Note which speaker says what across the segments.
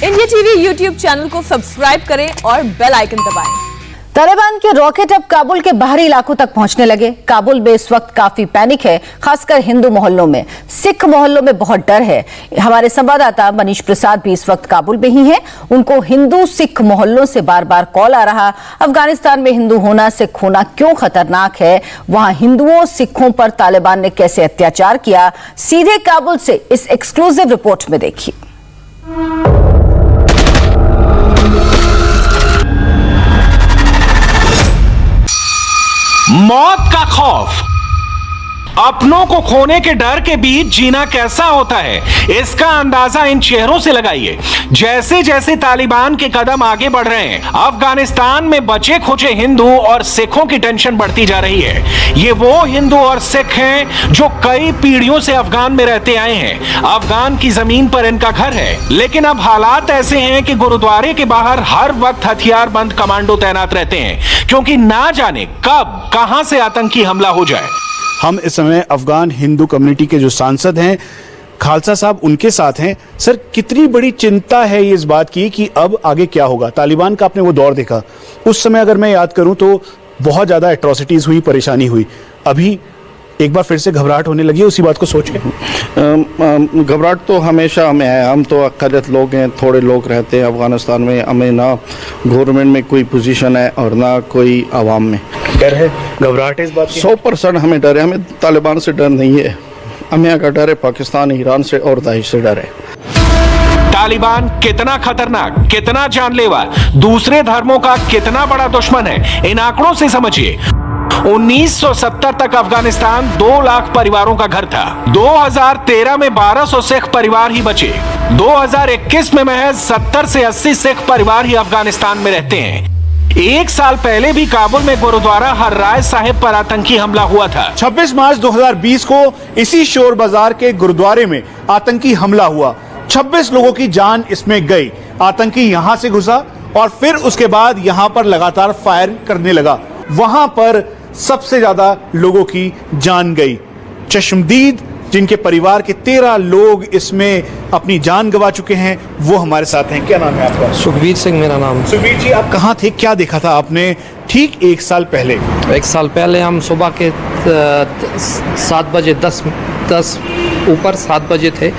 Speaker 1: India TV YouTube channel को subscribe करें और बेल आइकन दबाएं।
Speaker 2: तालिबान के रॉकेट अब काबुल के बाहरी इलाकों तक पहुंचने लगे। काबुल में इस वक्त काफी पैनिक है, खासकर हिंदू मोहल्लों में। सिख मोहल्लों में बहुत डर है। हमारे संवाददाता मनीष प्रसाद भी इस वक्त काबुल में ही हैं। उनको हिंदू सिख मोहल्लों से बार बार कॉल आ रहा। अफगानिस्तान में हिंदू होना, सिख होना क्यों खतरनाक है, वहां हिंदुओं सिखों पर तालिबान ने कैसे अत्याचार किया, सीधे काबुल से इस एक्सक्लूसिव रिपोर्ट में देखिए।
Speaker 3: मौत का खौफ, अपनों को खोने के डर के बीच जीना कैसा होता है, इसका अंदाजा इन चेहरों से लगाइए। जैसे जैसे तालिबान के कदम आगे बढ़ रहे हैं, अफगानिस्तान में बचे खुचे हिंदू और सिखों की टेंशन बढ़ती जा रही है। ये वो हिंदू और सिख हैं जो कई पीढ़ियों से अफगान में रहते आए हैं। अफगान की जमीन पर इनका घर है, लेकिन अब हालात ऐसे हैं कि गुरुद्वारे के बाहर हर वक्त हथियारबंद कमांडो तैनात रहते हैं, क्योंकि ना जाने कब कहां से आतंकी हमला हो जाए।
Speaker 4: हम इस समय अफगान हिंदू कम्युनिटी के जो सांसद हैं खालसा साहब, उनके साथ हैं। सर, कितनी बड़ी चिंता है इस बात की कि अब आगे क्या होगा? तालिबान का आपने वो दौर देखा, उस समय अगर मैं याद करूं तो बहुत ज्यादा एट्रोसिटीज हुई, परेशानी हुई। अभी एक बार फिर से घबराहट होने लगी है उसी बात को सोच के।
Speaker 5: घबराहट तो हमेशा हमें है। हम तो अक्सरियत लोग हैं, थोड़े लोग रहते हैं अफगानिस्तान में। हमें ना गवर्नमेंट में कोई पोजीशन है और ना कोई आवाम में
Speaker 4: डर है, घबराहट है इस बात की।
Speaker 5: 100% हमें डर है। हमें तालिबान से डर नहीं है, हमें अगर डर है पाकिस्तान, ईरान से और दाइश से डर है।
Speaker 3: तालिबान कितना खतरनाक, कितना जानलेवा, दूसरे धर्मों का कितना बड़ा दुश्मन है, इन आंकड़ों से समझिए। 1970 तक अफगानिस्तान 2 लाख परिवारों का घर था। 2013 में 1200 सिख परिवार ही बचे। 2021 में महज 70 से 80 सिख परिवार ही अफगानिस्तान में रहते हैं। एक साल पहले भी काबुल में गुरुद्वारा हर्राय साहिब पर आतंकी हमला हुआ था।
Speaker 4: 26 मार्च 2020 को इसी शोर बाजार के गुरुद्वारे में आतंकी हमला हुआ। 26 लोगों की जान इसमें गई। आतंकी यहां से घुसा और फिर उसके बाद यहां पर लगातार फायर करने लगा। वहां पर सबसे ज्यादा लोगों की जान गई। चश्मदीद, जिनके परिवार के 13 लोग इसमें अपनी जान गंवा चुके हैं, वो हमारे साथ हैं। क्या नाम है आपका?
Speaker 6: सुखबीर सिंह मेरा नाम।
Speaker 4: सुखबीर जी, आप कहाँ थे, क्या देखा था आपने ठीक एक साल पहले?
Speaker 6: एक साल पहले हम सुबह के 7 बजे 10 ऊपर 7 बजे थे,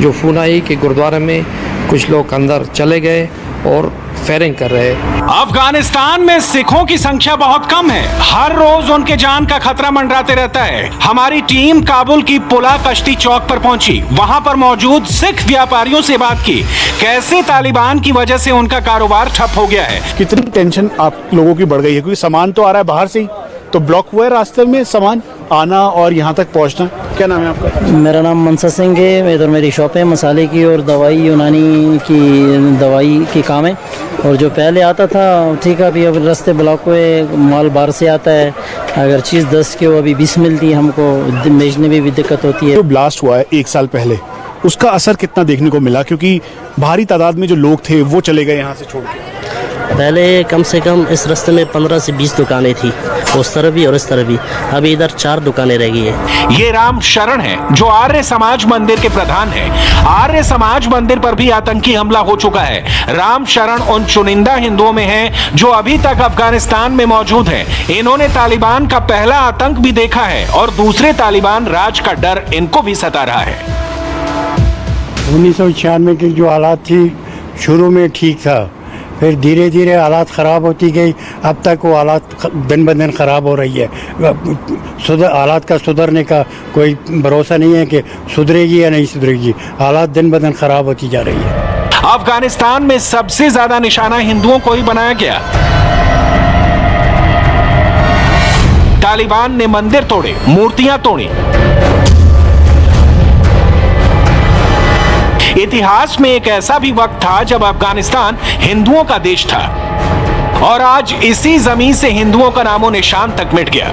Speaker 6: जो फोन आई कि गुरुद्वारे में कुछ लोग अंदर चले गए और फायरिंग कर रहे हैं।
Speaker 3: अफगानिस्तान में सिखों की संख्या बहुत कम है। हर रोज उनके जान का खतरा मंडराते रहता है। हमारी टीम काबुल की पुला कश्ती चौक पर पहुंची। वहां पर मौजूद सिख व्यापारियों से बात की, कैसे तालिबान की वजह से उनका कारोबार ठप हो गया है।
Speaker 4: कितनी टेंशन आप लोगों की बढ़ गई है, क्योंकि सामान तो आ रहा है बाहर से ही, तो ब्लॉक हुआ है रास्ते में सामान आना और यहाँ तक पहुँचना। क्या नाम है आपका?
Speaker 7: मेरा नाम मनसा सिंह है। इधर मेरी शॉप है मसाले की और दवाई, यूनानी की दवाई की काम है। और जो पहले आता था ठीक है, अभी अब रास्ते ब्लॉक हुए, माल बाहर से आता है। अगर चीज़ 10 की वो अभी 20 मिलती है, हमको बेचने में भी दिक्कत होती है।
Speaker 4: जो ब्लास्ट हुआ है एक साल पहले, उसका असर कितना देखने को मिला? क्योंकि भारी तादाद में जो लोग थे वो चले गए यहाँ से छोड़ के।
Speaker 7: पहले कम से कम इस रास्ते में 15 से 20 दुकानें थी, उस तरफ भी और इस तरफ भी। अभी इधर 4 दुकानें रह गई है।
Speaker 3: ये राम शरण है, जो आर्य समाज मंदिर के प्रधान है। आर्य समाज मंदिर पर भी आतंकी हमला हो चुका है। राम शरण उन चुनिंदा हिंदुओं में हैं जो अभी तक अफगानिस्तान में मौजूद हैं। इन्होंने तालिबान का पहला आतंक भी देखा है और दूसरे तालिबान राज का डर इनको भी सता रहा है।
Speaker 8: 1996 की जो हालात थी, शुरू में ठीक था, फिर धीरे धीरे हालात ख़राब होती गई। अब तक वो हालात दिन ब दिन ख़राब हो रही है। हालात का सुधरने का कोई भरोसा नहीं है कि सुधरेगी या नहीं सुधरेगी। हालात दिन ब दिन ख़राब होती जा रही है।
Speaker 3: अफगानिस्तान में सबसे ज्यादा निशाना हिंदुओं को ही बनाया गया। तालिबान ने मंदिर तोड़े, मूर्तियां तोड़ी। इतिहास में एक ऐसा भी वक्त था जब अफगानिस्तान हिंदुओं का देश था, और आज इसी जमीन से हिंदुओं का नामो निशान तक मिट गया।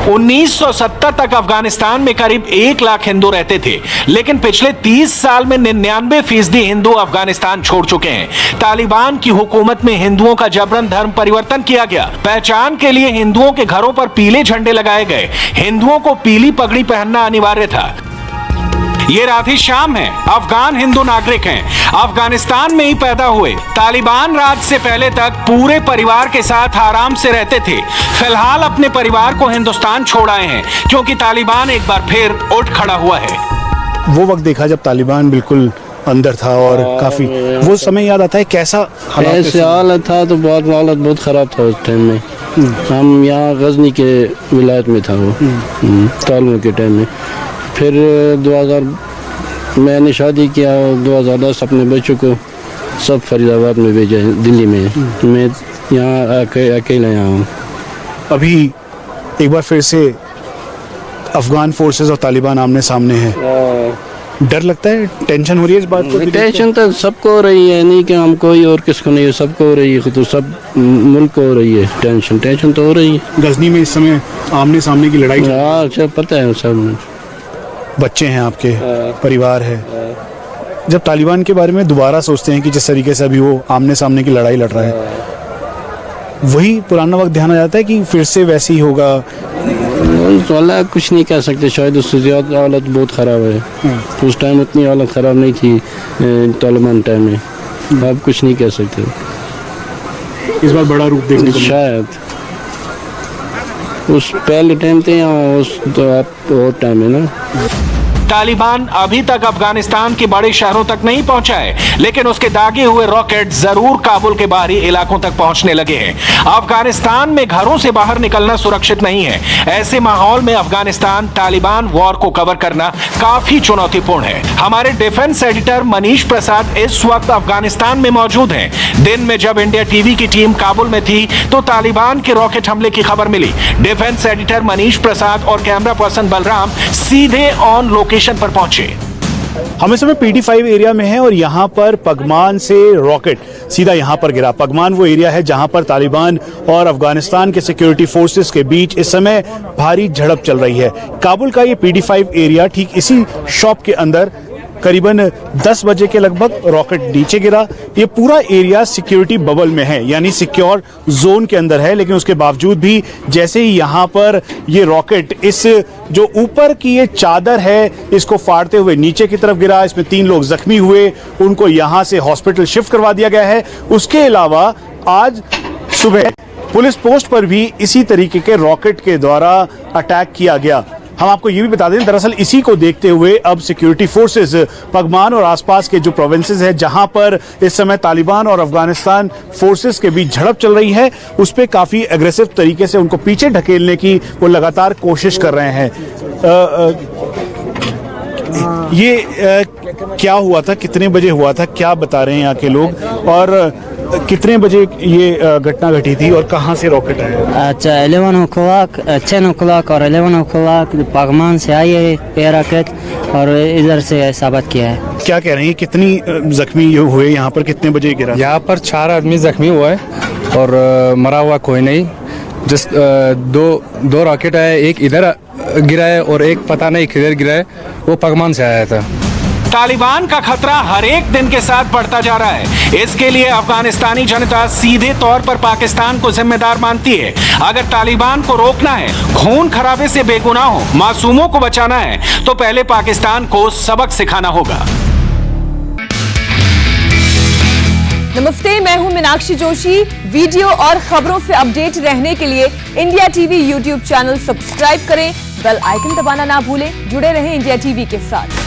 Speaker 3: 1970 तक अफगानिस्तान में करीब 1 लाख हिंदू रहते थे, लेकिन पिछले 30 साल में 99% हिंदू अफगानिस्तान छोड़ चुके हैं। तालिबान की हुकूमत में हिंदुओं का जबरन धर्म परिवर्तन किया गया। पहचान के लिए हिंदुओं के घरों पर पीले झंडे लगाए गए। हिंदुओं को पीली पगड़ी पहनना अनिवार्य था। ये राधे श्याम है, अफगान हिंदू नागरिक हैं, अफगानिस्तान में ही पैदा हुए। तालिबान राज से पहले तक पूरे परिवार के साथ आराम से रहते थे। फिलहाल अपने परिवार को हिंदुस्तान छोड़ आए हैं क्योंकि तालिबान एक बार फिर उठ खड़ा हुआ है।
Speaker 4: वो वक्त देखा जब तालिबान बिल्कुल अंदर था और काफी वो समय याद आता है कैसा
Speaker 5: ऐसे हालत था, तो हालत बहुत ख़राब था उस टाइम में। हम यहाँ गजनी के विलायत में था वो तालुम के टाइम में। फिर 2000 मैंने शादी किया, 2010 अपने बच्चों को सब फरीदाबाद में भेजा दिल्ली में। मैं यहाँ अकेला यहाँ हूँ।
Speaker 4: अभी एक बार फिर से अफगान फोर्सेस और तालिबान आमने सामने हैं। डर लगता है, टेंशन हो रही है इस बात को?
Speaker 5: टेंशन तो सबको हो रही है, नहीं कि हम कोई और किसको नहीं है, सबको हो रही है, तो सब मुल्क को हो रही है टेंशन तो हो रही है।
Speaker 4: गजनी में इस समय आमने सामने की लड़ाई,
Speaker 5: हाँ सब पता है, सब
Speaker 4: बच्चे हैं आपके, परिवार है। जब तालिबान के बारे में दोबारा सोचते हैं कि जिस तरीके से अभी वो आमने सामने की लड़ाई लड़ रहा है, वही पुराना वक्त ध्यान आ जाता है कि फिर से वैसे ही होगा?
Speaker 5: तो अल्लाह कुछ नहीं कह सकते, शायद उससे ज़्यादा हालत बहुत ख़राब है। उस टाइम उतनी हालत ख़राब नहीं थी तालिबान टाइम में, अब कुछ नहीं कह सकते।
Speaker 4: इस बार बड़ा रूप देखने को
Speaker 5: शायद उस पहले टाइम थे या उस तो अब और टाइम है ना।
Speaker 3: तालिबान अभी तक अफगानिस्तान के बड़े शहरों तक नहीं पहुंचा है, लेकिन उसके दागे हुए रॉकेट जरूर काबुल के बाहरी इलाकों तक पहुंचने लगे हैं। अफगानिस्तान में घरों से बाहर निकलना सुरक्षित नहीं है। ऐसे माहौल में अफगानिस्तान तालिबान वॉर को कवर करना काफी चुनौतीपूर्ण है। हमारे डिफेंस एडिटर मनीष प्रसाद इस वक्त अफगानिस्तान में मौजूद हैं। दिन में जब इंडिया टीवी की टीम काबुल में थी तो तालिबान के रॉकेट हमले की खबर मिली। डिफेंस एडिटर मनीष प्रसाद और कैमरा पर्सन बलराम सीधे ऑन लोकेशन पर पहुंचे।
Speaker 4: हम इस समय PD5 एरिया में हैं और यहाँ पर पगमान से रॉकेट सीधा यहाँ पर गिरा। पगमान वो एरिया है जहाँ पर तालिबान और अफगानिस्तान के सिक्योरिटी फोर्सेस के बीच इस समय भारी झड़प चल रही है। काबुल का ये PD5 एरिया ठीक इसी शॉप के अंदर करीबन 10 बजे के लगभग रॉकेट नीचे गिरा। ये पूरा एरिया सिक्योरिटी बबल में है, यानी सिक्योर जोन के अंदर है, लेकिन उसके बावजूद भी जैसे ही यहाँ पर ये रॉकेट इस जो ऊपर की ये चादर है इसको फाड़ते हुए नीचे की तरफ गिरा, इसमें 3 लोग जख्मी हुए, उनको यहाँ से हॉस्पिटल शिफ्ट करवा दिया गया है। उसके अलावा आज सुबह पुलिस पोस्ट पर भी इसी तरीके के रॉकेट के द्वारा अटैक किया गया। हम आपको ये भी बता दें, दरअसल इसी को देखते हुए अब सिक्योरिटी फोर्सेस पगमान और आसपास के जो प्रोविंसेस हैं जहां पर इस समय तालिबान और अफगानिस्तान फोर्सेस के बीच झड़प चल रही है, उस पे काफी एग्रेसिव तरीके से उनको पीछे ढकेलने की वो लगातार कोशिश कर रहे हैं। क्या हुआ था, कितने बजे हुआ था, क्या बता रहे हैं यहाँ के लोग, और कितने बजे ये घटना घटी थी और कहाँ से रॉकेट आया?
Speaker 7: अच्छा 11 o'clock 10 o'clock और 11 o'clock पगमान से आई है ये रॉकेट और इधर से साबित किया है।
Speaker 4: क्या कह रहे हैं, कितनी जख्मी हुए यहाँ पर, कितने बजे गिरा?
Speaker 9: यहाँ पर 4 आदमी जख्मी हुआ है और मरा हुआ कोई नहीं। जिस दो रॉकेट आए, एक इधर गिरा है और एक पता नहीं किधर गिरा है, वो पगमान से आया था।
Speaker 3: तालिबान का खतरा हर एक दिन के साथ बढ़ता जा रहा है। इसके लिए अफगानिस्तानी जनता सीधे तौर पर पाकिस्तान को जिम्मेदार मानती है। अगर तालिबान को रोकना है, खून खराबे से बेगुनाहों मासूमों को बचाना है, तो पहले पाकिस्तान को सबक सिखाना होगा।
Speaker 1: नमस्ते, मैं हूं मीनाक्षी जोशी। वीडियो और खबरों से अपडेट रहने के लिए India TV YouTube channel subscribe करें, बेल आइकन दबाना ना भूलें। जुड़े रहें इंडिया टीवी के साथ।